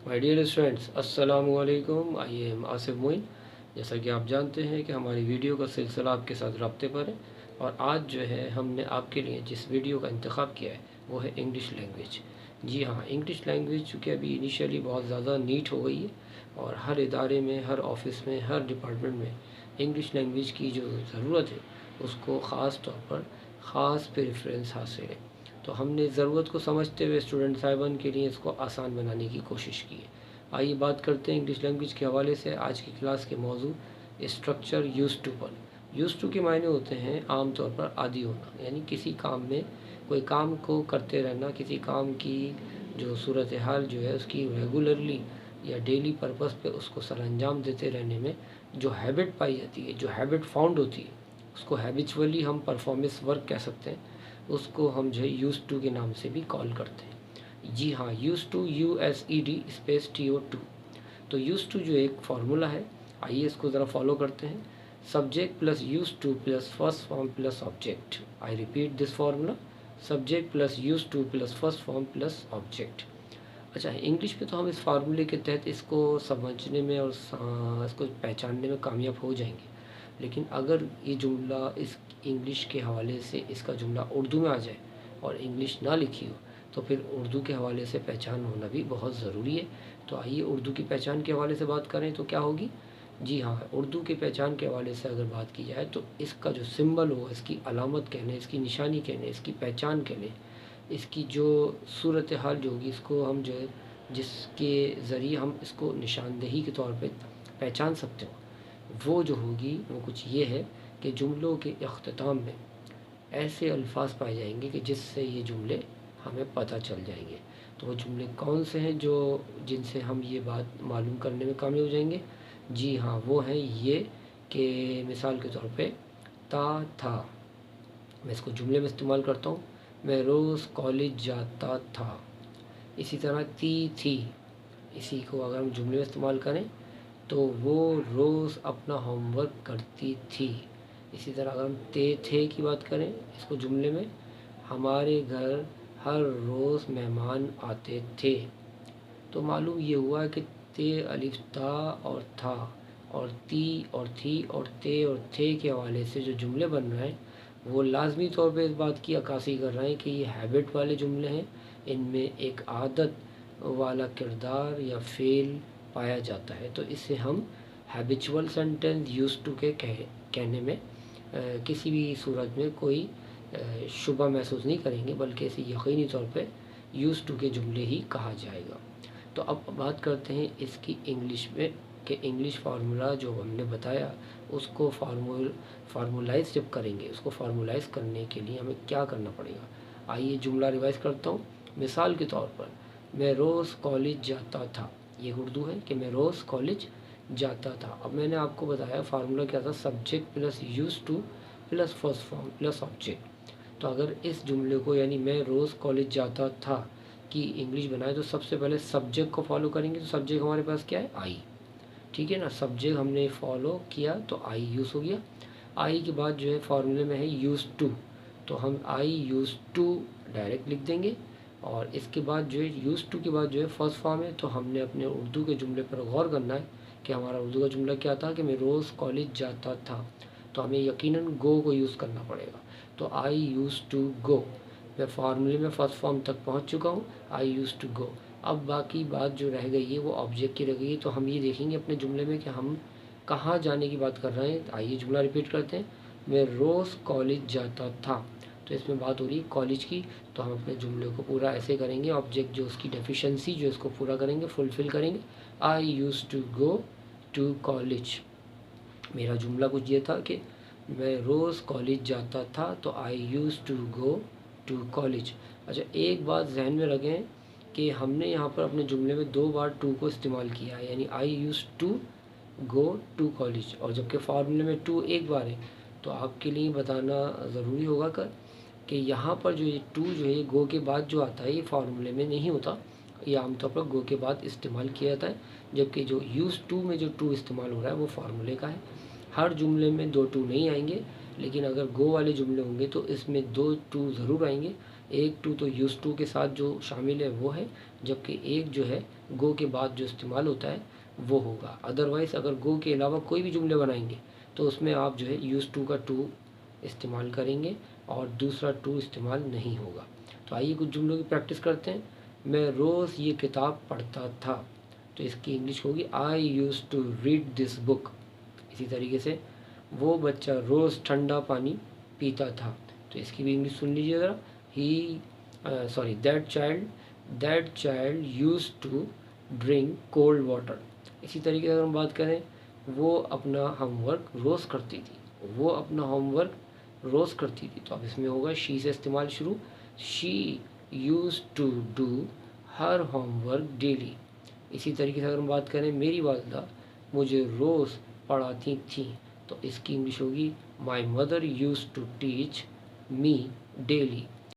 My dear students, अस्सलामु अलैकुम। I am Asif Moin. जैसा कि आप जानते हैं कि हमारी वीडियो का सिलसिला आपके साथ रब्ते पर है, और आज जो है हमने आपके लिए जिस वीडियो का इंतखाब किया है वो है इंग्लिश लैंग्वेज। जी हाँ, इंग्लिश लैंग्वेज चूँकि अभी इनिशियली बहुत ज़्यादा नीट हो गई है, और हर इदारे में, हर ऑफिस में, हर डिपार्टमेंट में इंग्लिश लैंग्वेज की जो ज़रूरत है उसको ख़ास तौर पर ख़ास प्रेफरेंस हासिल है। तो हमने ज़रूरत को समझते हुए स्टूडेंट साहिबान के लिए इसको आसान बनाने की कोशिश की है। आइए बात करते हैं इंग्लिश लैंग्वेज के हवाले से आज की क्लास के मौजू स्ट्रक्चर यूज़ टू पर। यूज़ टू के मायने होते हैं आम तौर पर आदी होना, यानी किसी काम में, कोई काम को करते रहना, किसी काम की जो सूरत हाल जो है उसकी रेगुलरली या डेली पर्पस पे उसको सरअंजाम देते रहने में जो हैबिट पाई जाती है, जो हैबिट फाउंड होती है, उसको हैबिचुअली हम परफॉर्मेंस वर्क कह सकते हैं। उसको हम जो है यूज़ टू के नाम से भी कॉल करते हैं। जी हाँ, यूज़ टू, USED_TO2। तो यूज़ टू जो एक फार्मूला है, आइए इसको ज़रा फॉलो करते हैं। Subject plus use two plus first form plus object. I repeat this formula, subject plus use two plus first form plus object. अच्छा, इंग्लिश में तो हम इस फार्मूले के तहत इसको समझने में और इसको पहचानने में कामयाब हो जाएंगे, लेकिन अगर ये जुमला इस इंग्लिश के हवाले से इसका जुमला उर्दू में आ जाए और इंग्लिश ना लिखी हो तो फिर उर्दू के हवाले से पहचान होना भी बहुत ज़रूरी है। तो आइए उर्दू की पहचान के हवाले से बात करें तो क्या होगी। जी हाँ, उर्दू की पहचान के हवाले से अगर बात की जाए तो इसका जो सिंबल हो, इसकी अलामत कह लें, इसकी निशानी कह लें, इसकी पहचान कह लें, इसकी जो सूरत हाल जो होगी, इसको हम जो है जिसके ज़रिए हम इसको निशानदेही के तौर पे पहचान सकते हो, वो जो होगी वो कुछ ये है कि जुमलों के अख्ताम में ऐसे अल्फाज पाए जाएंगे कि जिससे ये जुमले हमें पता चल जाएंगे। तो वो जुमले कौन से हैं जो जिनसे हम ये बात मालूम करने में कामयाब हो जाएंगे। जी हाँ, वो हैं ये कि मिसाल के तौर पे था, मैं इसको जुमले में इस्तेमाल करता हूँ। मैं रोज़ कॉलेज जाता था। इसी तरह थी, इसी को अगर हम जुमले में इस्तेमाल करें तो वो रोज़ अपना होमवर्क करती थी। इसी तरह अगर हम थे की बात करें इसको जुमले में, हमारे घर हर रोज़ मेहमान आते थे। तो मालूम ये हुआ कि ते अलिफ ता और था और ती और थी और ते और थे के हवाले से जो जुमले बन रहे हैं वो लाजमी तौर पे इस बात की अक्कासी कर रहे हैं कि ये हैबिट वाले जुमले हैं। इनमें एक आदत वाला किरदार या फ़ेल पाया जाता है, तो इसे हम हैबिचुअल सेंटेंस यूज़ टू के कहने में किसी भी सूरत में कोई शुबा महसूस नहीं करेंगे, बल्कि इसे यकीनी तौर पे यूज़ टू के जुमले ही कहा जाएगा। तो अब बात करते हैं इसकी इंग्लिश में कि इंग्लिश फार्मूला जो हमने बताया उसको फार्मूलाइज जब करेंगे, उसको फार्मूलाइज करने के लिए हमें क्या करना पड़ेगा। आइए जुमला रिवाइज करता हूँ। मिसाल के तौर पर, मैं रोज़ कॉलेज जाता था, ये उर्दू है कि मैं रोज़ कॉलेज जाता था। अब मैंने आपको बताया फार्मूला क्या था, subject plus use two plus first form plus object. तो अगर इस जुमले को, यानी मैं रोज़ कॉलेज जाता था, की इंग्लिश बनाए तो सबसे पहले सब्जेक्ट को फॉलो करेंगे। तो सब्जेक्ट हमारे पास क्या है, आई। ठीक है ना, सब्जेक्ट हमने फॉलो किया तो आई यूज़ हो गया। आई के बाद जो है फार्मूले में है यूज़ टू, तो हम आई यूज़ टू डायरेक्ट लिख देंगे। और इसके बाद जो है यूज़ टू के बाद जो है फर्स्ट फॉर्म है, तो हमने अपने उर्दू के जुमले पर गौर करना है कि हमारा उर्दू का जुमला क्या था कि मैं रोज़ कॉलेज जाता था। तो हमें यकीनन गो को यूज़ करना पड़ेगा। तो आई यूज़ टू गो, मैं फार्मूले में फर्स्ट फॉर्म तक पहुंच चुका हूं, आई यूज़ टू गो। अब बाकी बात जो रह गई है वो ऑब्जेक्ट की रह गई है। तो हम ये देखेंगे अपने जुमले में कि हम कहाँ जाने की बात कर रहे हैं। आइए जुमला रिपीट करते हैं, मैं रोज़ कॉलेज जाता था। तो इसमें बात हो रही है कॉलेज की। तो हम अपने जुमले को पूरा ऐसे करेंगे, ऑब्जेक्ट जो उसकी डेफिशिएंसी जो इसको पूरा करेंगे, फुलफ़िल करेंगे। I use to go to college. मेरा जुमला कुछ ये था कि मैं रोज़ कॉलेज जाता था, तो I use to go to college. अच्छा, एक बात जहन में रखें कि हमने यहाँ पर अपने जुमले में 2 बार टू को इस्तेमाल किया है, यानी I use to go to college, और जबकि फार्मूले में टू एक बार है। तो आपके लिए बताना ज़रूरी होगा कि यहाँ पर जो ये टू जो है गो के बाद जो आता है ये फार्मूले में नहीं होता, ये आमतौर पर गो के बाद इस्तेमाल किया जाता है। जबकि जो यूज़ टू में जो टू इस्तेमाल हो रहा है वो फार्मूले का है। हर जुमले में 2 टू नहीं आएंगे, लेकिन अगर गो वाले जुमले होंगे तो इसमें 2 टू ज़रूर आएंगे। एक टू तो यूज़ टू के साथ जो शामिल है वो है, जबकि एक जो है गो के बाद जो इस्तेमाल होता है वो होगा। अदरवाइज़ अगर गो के अलावा कोई भी जुमले बनाएंगे तो उसमें आप जो है यूज़ टू का टू इस्तेमाल करेंगे और दूसरा टू इस्तेमाल नहीं होगा। तो आइए कुछ जुमलों की प्रैक्टिस करते हैं। मैं रोज़ ये किताब पढ़ता था, तो इसकी इंग्लिश होगी I use to read this book. इसी तरीके से वो बच्चा रोज़ ठंडा पानी पीता था, तो इसकी भी इंग्लिश सुन लीजिए ज़रा। That child use to drink cold water. इसी तरीके से अगर हम बात करें, वो अपना होमवर्क रोज़ करती थी, वो अपना होमवर्क रोज़ करती थी, तो अब इसमें होगा शी से इस्तेमाल शुरू। She use to do her homework daily. इसी तरीके से अगर हम बात करें, मेरी वालदा मुझे रोज़ पढ़ाती थी, तो इसकी इंग्लिश होगी my mother use to teach me daily.